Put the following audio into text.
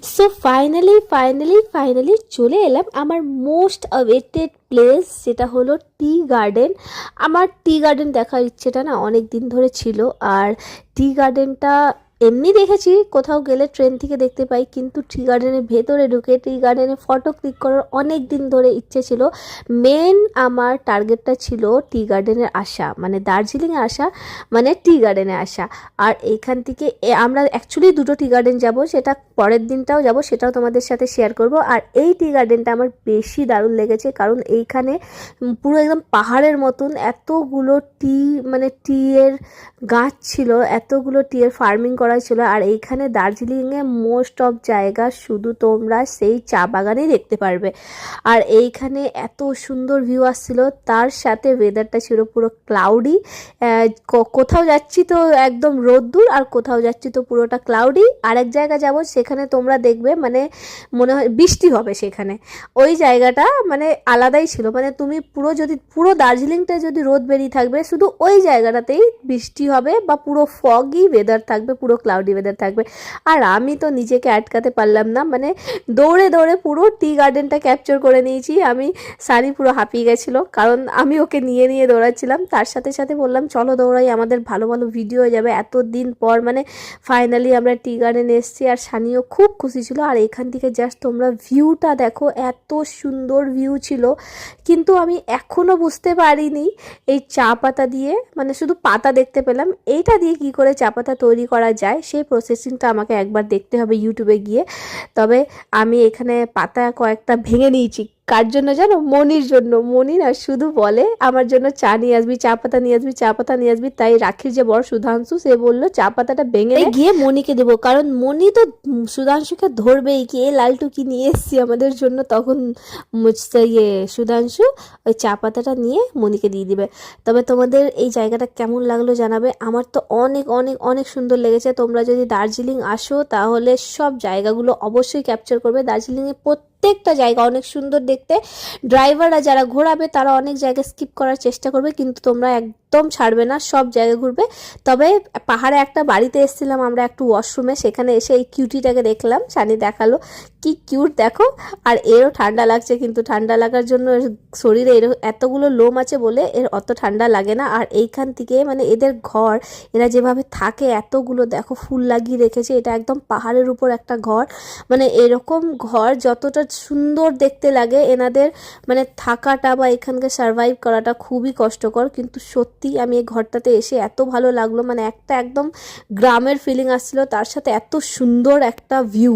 So finally চলে এলাম আমার মোস্ট অ্যাওয়েটেড প্লেস, যেটা হলো টি গার্ডেন। আমার টি গার্ডেন দেখার ইচ্ছেটা না অনেক দিন ধরে ছিল। আর টি গার্ডেনটা এমনি দেখেছি, কোথাও গেলে ট্রেন থেকে দেখতে পাই, কিন্তু টি গার্ডেনের ভেতরে ঢুকে টি গার্ডেনে ফটো ক্লিক করার অনেক দিন ধরে ইচ্ছে ছিল। মেন আমার টার্গেটটা ছিল টি গার্ডেনের আসা, মানে দার্জিলিংয়ে আসা, মানে টি গার্ডেনে আসা। আর এইখান থেকে আমরা অ্যাকচুয়ালি দুটো টি গার্ডেন যাবো, সেটা পরের দিনটাও যাব, সেটাও তোমাদের সাথে শেয়ার করব। আর এই টি গার্ডেনটা আমার বেশি দারুণ লেগেছে, কারণ এইখানে পুরো একদম পাহাড়ের মতন এতগুলো টি, মানে টি এর গাছ ছিল, এতগুলো টি এর ফার্মিং করা ছিল। আর এইখানে দার্জিলিংয়ে মোস্ট অফ জায়গা শুধু তোমরা সেই চা বাগানেই দেখতে পারবে। আর এইখানে এত সুন্দর ভিউ আসছিল, তার সাথে ওয়েদারটা ছিল পুরো ক্লাউডি। কোথাও যাচ্ছি তো একদম রোদ্দুর, আর কোথাও যাচ্ছি তো পুরোটা ক্লাউডি। আরেক জায়গা যাব, সেখানে তোমরা দেখবে মানে মনে হয় বৃষ্টি হবে সেখানে। ওই জায়গাটা মানে আলাদাই ছিল, মানে তুমি পুরো দার্জিলিংটা যদি রোদ বেরিয়ে থাকবে, শুধু ওই জায়গাটাতেই বৃষ্টি হবে বা পুরো ফগি ওয়েদার থাকবে, পুরো ক্লাউডি ওয়েদার থাকবে। আর আমি তো নিজেকে আটকাতে পারলাম না, মানে দৌড়ে দৌড়ে পুরো টি গার্ডেনটা ক্যাপচার করে নিয়েছি। সানি পুরো হাঁপিয়ে গেছিলো, কারণ আমি ওকে নিয়ে নিয়ে দৌড়াচ্ছিলাম। তার সাথে সাথে বললাম চলো দৌড়াই, আমাদের ভালো ভালো ভিডিও হয়ে যাবে। এতদিন পর মানে ফাইনালি আমরা টি গার্ডেন এসেছি, আর সানিও খুব খুশি ছিল। আর এখান থেকে জাস্ট তোমরা ভিউটা দেখো, এত সুন্দর ভিউ ছিল। কিন্তু আমি এখনও বুঝতে পারিনি এই চা পাতা দিয়ে, মানে শুধু পাতা দেখতে পেলাম, এইটা দিয়ে কি করে চা পাতা তৈরি করা যায়, সেই প্রসেসিংটা আমাকে একবার দেখতে হবে ইউটিউবে গিয়ে। তবে আমি এখানে পাতা কয়েকটা ভেঙে নিয়েছি। কার জন্য জানো? মনির জন্য। মনি না শুধু বলে আমার জন্য চা নিয়ে আসবি, চা পাতা নিয়ে আসবি, চা পাতা নিয়ে আসবি। তাই রাখির যে বড় সুধাংশু, সে বললো চা পাতাটা ভেঙে গিয়ে মনিকে দেবো, কারণ মনি তো সুধাংশুকে ধরবেই, কি এ লালটু কি নিয়ে এসছি আমাদের জন্য। তখন সুধাংশু ওই চা পাতাটা নিয়ে মনিকে দিয়ে দিবে। তবে তোমাদের এই জায়গাটা কেমন লাগলো জানাবে। আমার তো অনেক অনেক অনেক সুন্দর লেগেছে। তোমরা যদি দার্জিলিং আসো তাহলে সব জায়গাগুলো অবশ্যই ক্যাপচার করবে। দার্জিলিংয়ে প্রত্যেকটা জায়গা অনেক সুন্দর দেখতে। ড্রাইভাররা যারা ঘোরাবে তারা অনেক জায়গা স্কিপ করার চেষ্টা করবে, কিন্তু তোমরা একদম ছাড়বে না, সব জায়গা ঘুরবে। তবে পাহাড়ে একটা বাড়িতে এসেছিলাম আমরা, একটু ওয়াশরুমে, সেখানে এসে এই কিউটিটাকে দেখলাম, সানি দেখালো কি কিউট দেখো। আর এরও ঠান্ডা লাগছে, কিন্তু ঠান্ডা লাগার জন্য এর শরীরে এতগুলো লোম আছে বলে এর অত ঠান্ডা লাগে না। আর এইখান থেকে মানে এদের ঘর, এরা যেভাবে থাকে, এতগুলো দেখো ফুল লাগিয়ে রেখেছে, এটা একদম পাহাড়ের উপর একটা ঘর। মানে এরকম ঘর যতটা সুন্দর দেখতে লাগে, এনাদের মানে থাকাটা বা এখানকার সার্ভাইভ করাটা খুবই কষ্টকর। কিন্তু সত্যি আমি এই ঘরটাতে এসে এত ভালো লাগলো, মানে একটা একদম গ্রামের ফিলিং আসছিল, তার সাথে এত সুন্দর একটা ভিউ।